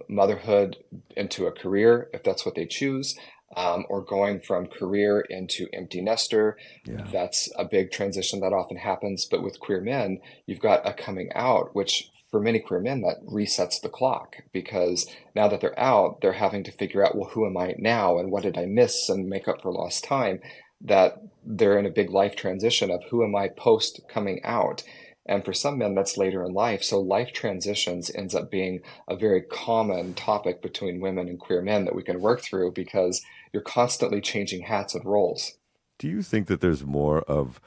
F: motherhood into a career, if that's what they choose, or going from career into empty nester.
B: Yeah.
F: That's a big transition that often happens. But with queer men, you've got a coming out, which for many queer men, that resets the clock because now that they're out, they're having to figure out, well, who am I now and what did I miss and make up for lost time? That they're in a big life transition of who am I post coming out. And for some men, that's later in life. So life transitions ends up being a very common topic between women and queer men that we can work through because you're constantly changing hats and roles.
B: Do you think that there's more of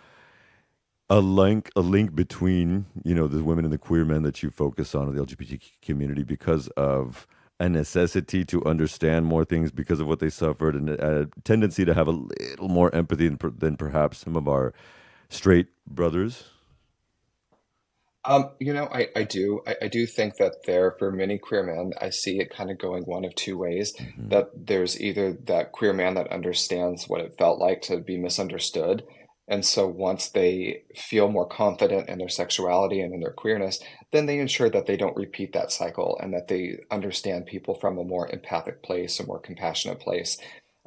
B: a link between, the women and the queer men that you focus on in the LGBT community because of a necessity to understand more things because of what they suffered and a tendency to have a little more empathy than perhaps some of our straight brothers?
F: I do. I do think that there, for many queer men, I see it kind of going one of two ways.
B: Hmm.
F: That there's either that queer man that understands what it felt like to be misunderstood. And so once they feel more confident in their sexuality and in their queerness, then they ensure that they don't repeat that cycle and that they understand people from a more empathic place, a more compassionate place.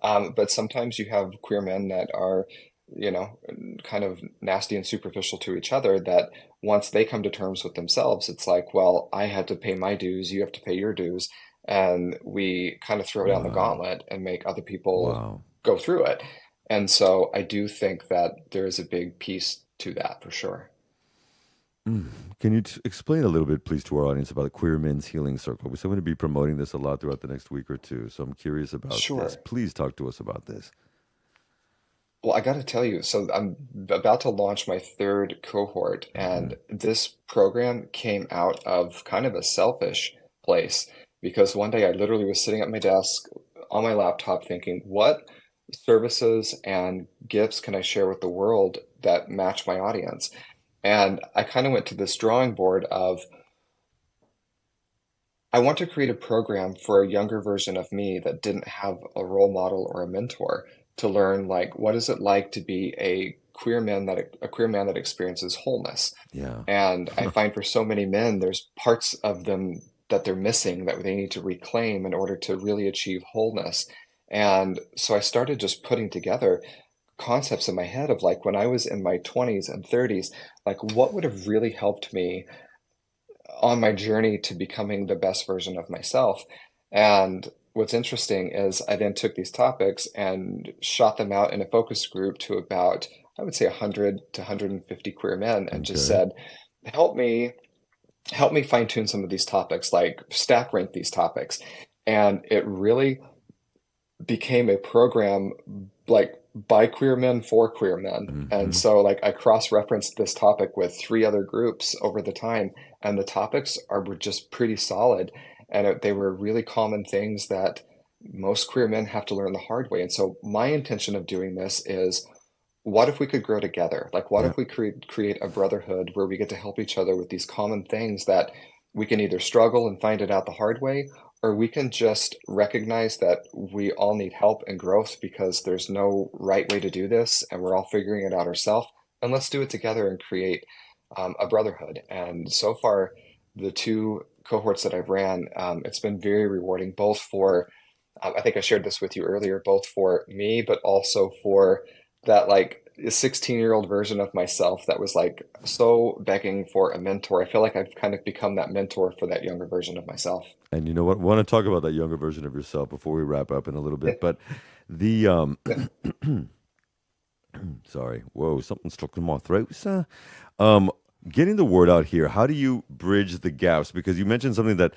F: But sometimes you have queer men that are, you know, kind of nasty and superficial to each other that once they come to terms with themselves, it's like, well, I had to pay my dues, you have to pay your dues. And we kind of throw down the
B: Wow.
F: gauntlet and make other people
B: Wow.
F: go through it. And so I do think that there is a big piece to that for sure.
B: Mm. Can you explain a little bit, please, to our audience about the Queer Men's Healing Circle? We're going to be promoting this a lot throughout the next week or two, so I'm curious about this.
F: Sure.
B: Please talk to us about this.
F: Well, I got to tell you, so I'm about to launch my third cohort,
B: Hmm.
F: and this program came out of kind of a selfish place because one day I literally was sitting at my desk on my laptop thinking, what services and gifts can I share with the world that match my audience? And I kind of went to this drawing board of I want to create a program for a younger version of me that didn't have a role model or a mentor to learn like what is it like to be a queer man that experiences wholeness.
B: Yeah.
F: And I find for so many men, there's parts of them that they're missing that they need to reclaim in order to really achieve wholeness. And so I started just putting together concepts in my head of like when I was in my 20s and 30s, like what would have really helped me on my journey to becoming the best version of myself. And what's interesting is I then took these topics and shot them out in a focus group to about, I would say 100 to 150 queer men and just
B: Okay.
F: said, help me help me fine tune some of these topics, like stack rank these topics. And it really became a program like by queer men for queer men. And
B: Hmm.
F: so like I cross-referenced this topic with three other groups over the time, and the topics were just pretty solid. And they were really common things that most queer men have to learn the hard way. And so my intention of doing this is what if we could grow together? Like, what
B: Yeah.
F: if we create a brotherhood where we get to help each other with these common things that we can either struggle and find it out the hard way, or we can just recognize that we all need help and growth because there's no right way to do this, and we're all figuring it out ourselves. And let's do it together and create a brotherhood. And so far, the two cohorts that I've ran, it's been very rewarding, both for I think I shared this with you earlier, both for me, but also for that like 16-year-old version of myself that was like so begging for a mentor. I feel like I've kind of become that mentor for that younger version of myself.
B: And you know what? Want to talk about that younger version of yourself before we wrap up in a little bit. But the sorry, whoa, something stuck in my throat, sir. Um, Getting the word out here. How do you bridge the gaps? Because you mentioned something that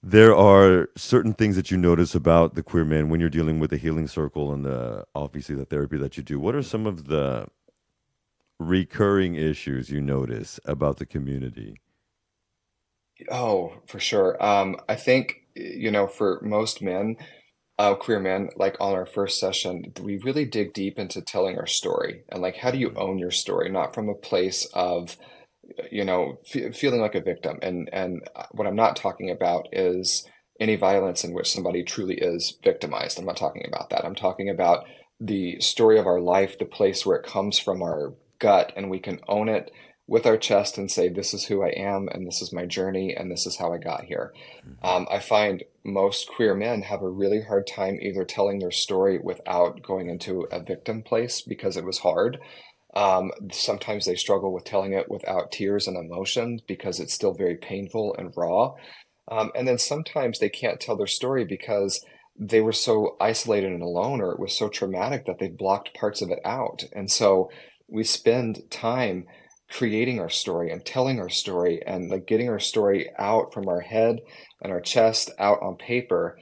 B: there are certain things that you notice about the queer man when you're dealing with the healing circle and obviously the therapy that you do. What are some of the recurring issues you notice about the community?
F: Oh, for sure. I think, for most men, queer men, like on our first session, we really dig deep into telling our story and like, how do you
B: Mhm.
F: own your story? Not from a place of feeling like a victim. And what I'm not talking about is any violence in which somebody truly is victimized. I'm not talking about that. I'm talking about the story of our life, the place where it comes from our gut, and we can own it. with our chest and say, this is who I am, and this is my journey, and this is how I got here. I find most queer men have a really hard time either telling their story without going into a victim place because it was hard. Sometimes they struggle with telling it without tears and emotion because it's still very painful and raw. And then sometimes they can't tell their story because they were so isolated and alone, or it was so traumatic that they blocked parts of it out. And so we spend time creating our story and telling our story and like getting our story out from our head and our chest out on paper.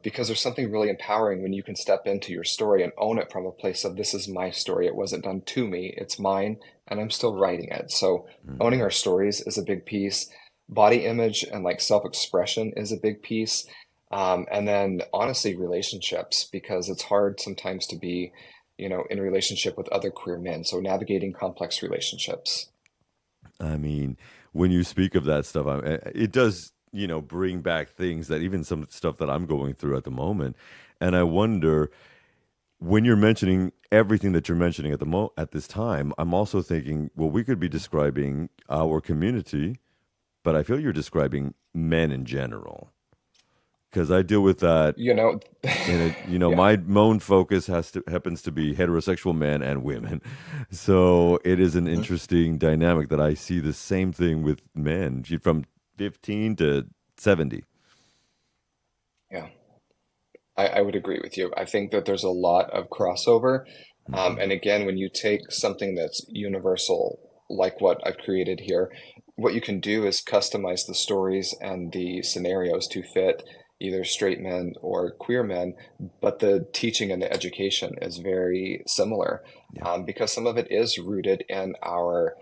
F: Because there's something really empowering when you can step into your story and own it from a place of this is my story. It wasn't done to me, it's mine, and I'm still writing it. So owning our stories is a big piece. Body image and like self-expression is a big piece. And then honestly, relationships, because it's hard sometimes to be, in a relationship with other queer men. So navigating complex relationships.
B: I mean, when you speak of that stuff, it does, bring back things that even some stuff that I'm going through at the moment. And I wonder, when you're mentioning everything that you're mentioning at this time, I'm also thinking, well, we could be describing our community, but I feel you're describing men in general. Because I deal with that, and
F: Yeah.
B: my main focus happens to be heterosexual men and women. So it is an interesting dynamic that I see the same thing with men from 15 to 70.
F: Yeah. I would agree with you. I think that there's a lot of crossover. And again, when you take something that's universal, like what I've created here, what you can do is customize the stories and the scenarios to fit either straight men or queer men, but the teaching and the education is very similar, because some of it is rooted in our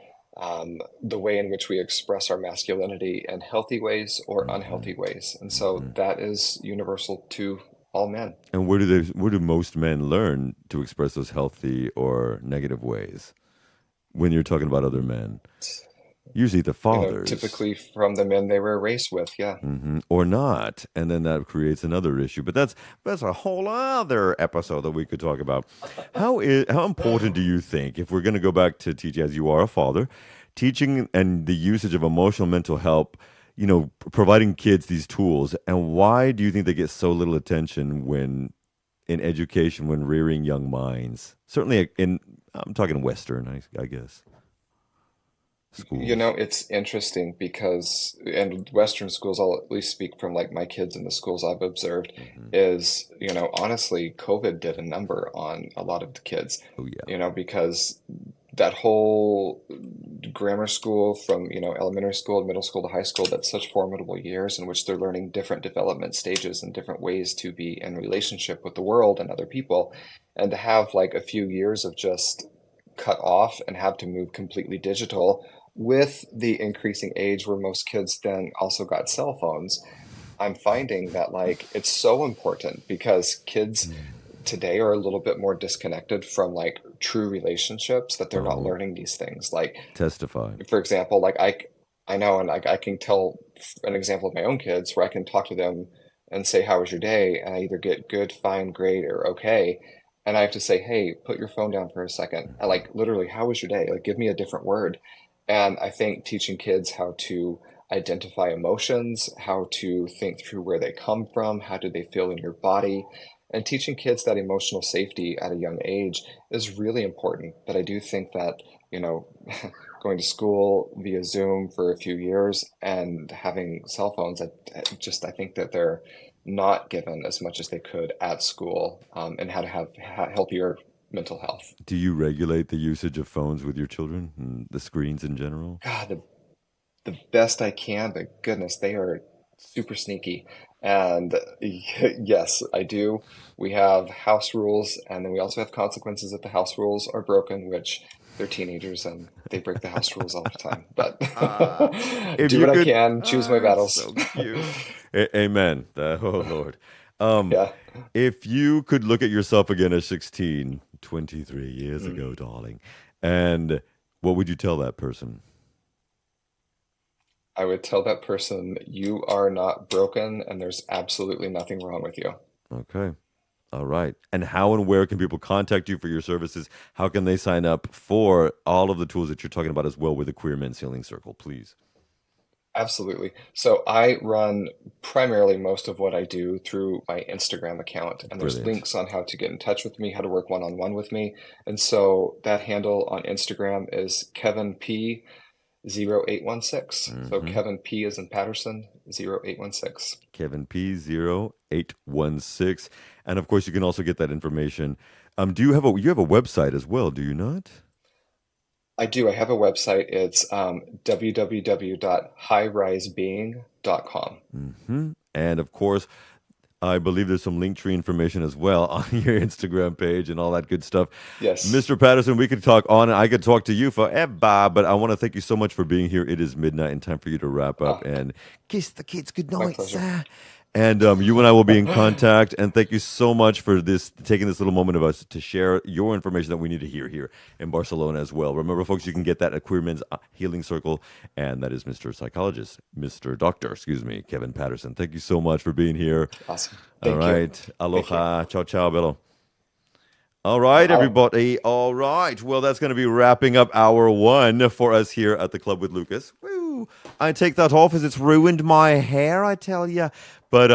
F: the way in which we express our masculinity in healthy ways or unhealthy ways. And so that is universal to all men.
B: And where do most men learn to express those healthy or negative ways when you're talking about other men? Usually the fathers.
F: Typically from the men they were raised with, yeah.
B: Or not, and then that creates another issue. But that's a whole other episode that we could talk about. How important do you think, if we're going to go back to teaching, as you are a father, teaching and the usage of emotional mental help, providing kids these tools, and why do you think they get so little attention when in education, when rearing young minds? Certainly, I'm talking Western, I guess. Schools.
F: It's interesting because, and Western schools, I'll at least speak from like my kids in the schools I've observed, is, honestly, COVID did a number on a lot of the kids.
B: Oh, yeah.
F: Because that whole grammar school from, elementary school, middle school to high school, that's such formidable years in which they're learning different development stages and different ways to be in relationship with the world and other people. And to have like a few years of just cut off and have to move completely digital with the increasing age where most kids then also got cell phones, I'm finding that like it's so important because kids today are a little bit more disconnected from like true relationships, that they're not learning these things. Like
B: testify.
F: For example, like I know, and I can tell an example of my own kids where I can talk to them and say, how was your day? And I either get good, fine, great, or okay. And I have to say, hey, put your phone down for a second. I like literally, how was your day? Like, give me a different word. And I think teaching kids how to identify emotions, how to think through where they come from, how do they feel in your body, and teaching kids that emotional safety at a young age is really important. But I do think that, going to school via Zoom for a few years and having cell phones, I think that they're not given as much as they could at school, and how to have healthier mental health.
B: Do you regulate the usage of phones with your children and the screens in general?
F: God, the best I can, but goodness, they are super sneaky. And yes, I do. We have house rules, and then we also have consequences if the house rules are broken, which they're teenagers and they break the house rules all the time. But do what I can, choose my battles.
B: So cute. Amen. Oh, Lord.
F: Yeah.
B: If you could look at yourself again at 16, 23 years ago, darling, and what would you tell that person?
F: I would tell that person, you are not broken and there's absolutely nothing wrong with you.
B: Okay. All right. And how and where can people contact you for your services? How can they sign up for all of the tools that you're talking about as well with the Queer Men's Healing Circle, please?
F: Absolutely. So I run primarily most of what I do through my Instagram account, and there's
B: Brilliant.
F: links on how to get in touch with me, how to work one-on-one with me. And so that handle on Instagram is Kevin P 0816. So Kevin P is in Patterson 0816.
B: Kevin P0816. And of course, you can also get that information. Do you have a website as well, do you not?
F: I do. I have a website. It's www.highrisebeing.com.
B: And of course, I believe there's some Linktree information as well on your Instagram page and all that good stuff.
F: Yes.
B: Mr. Patterson, we could talk on, and I could talk to you forever, but I want to thank you so much for being here. It is midnight and time for you to wrap up and kiss the kids goodnight,
F: pleasure.
B: sir. And you and I will be in contact. And thank you so much for taking this little moment of us to share your information that we need to hear here in Barcelona as well. Remember, folks, you can get that at Queer Men's Healing Circle, and that is Mr. Psychologist, Mr. Doctor, Kevin Patterson. Thank you so much for being here.
F: Awesome.
B: All
F: Thank you.
B: right. Aloha. Ciao, ciao, Bello. All right, everybody. All right. Well, that's going to be wrapping up hour one for us here at the Club with Lucas. Woo! I take that off as it's ruined my hair, I tell you. But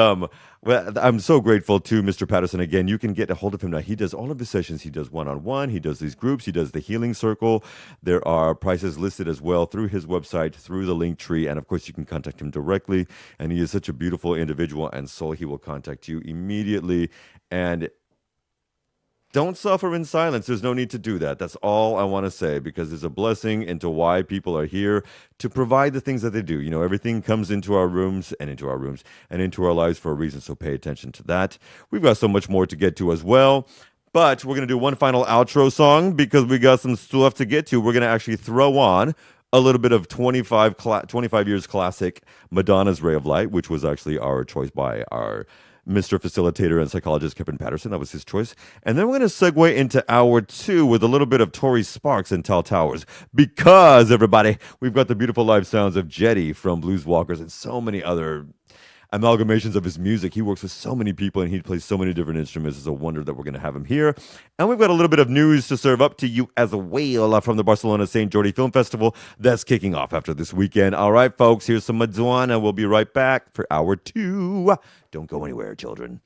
B: well, I'm so grateful to Mr. Patterson. Again, you can get a hold of him now. He does all of his sessions. He does one-on-one. He does these groups. He does the healing circle. There are prices listed as well through his website, through the link tree. And of course, you can contact him directly. And he is such a beautiful individual and soul. He will contact you immediately. And don't suffer in silence. There's no need to do that. That's all I want to say, because there's a blessing into why people are here to provide the things that they do. You know, everything comes into our rooms and into our lives for a reason. So pay attention to that. We've got so much more to get to as well. But we're going to do one final outro song because we got some stuff to get to. We're going to actually throw on a little bit of 25 years classic Madonna's Ray of Light, which was actually our choice by our Mr. Facilitator and Psychologist Kevin Patterson. That was his choice. And then we're going to segue into hour two with a little bit of Tori Sparks and Tall Towers. Because, everybody, we've got the beautiful live sounds of Jetty from Blues Walkers and so many other amalgamations of his music. He works with so many people and he plays so many different instruments. It's a wonder that we're going to have him here. And we've got a little bit of news to serve up to you as well from the Barcelona St. Jordi Film Festival that's kicking off after this weekend. All right, folks, here's some Madonna. We'll be right back for hour two. Don't go anywhere, children.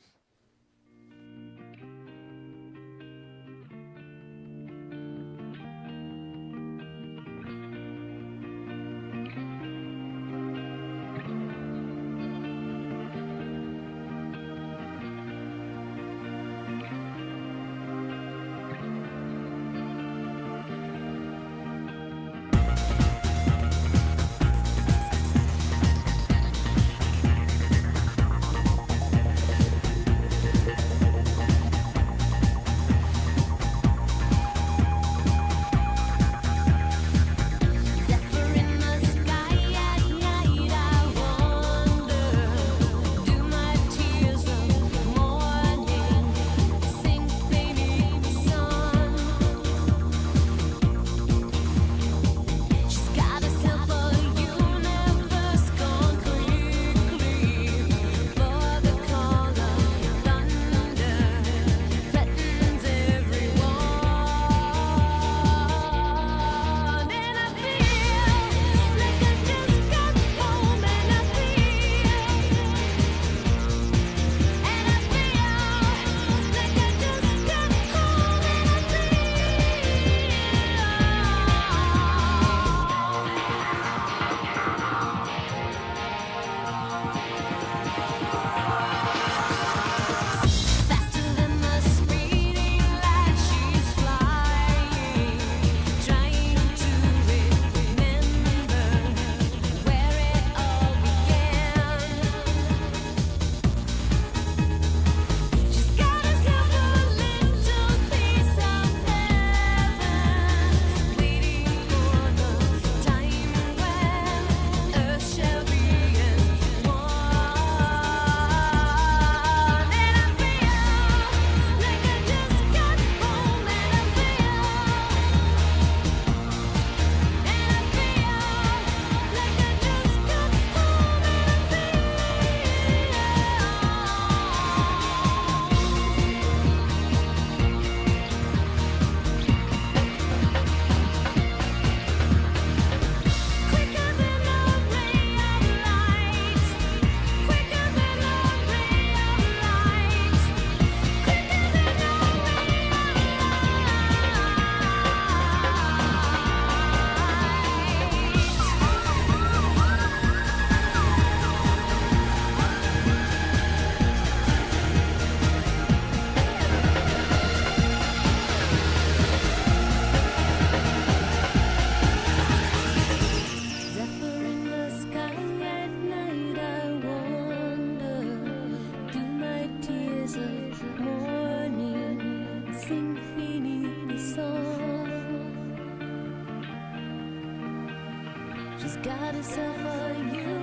G: got himself a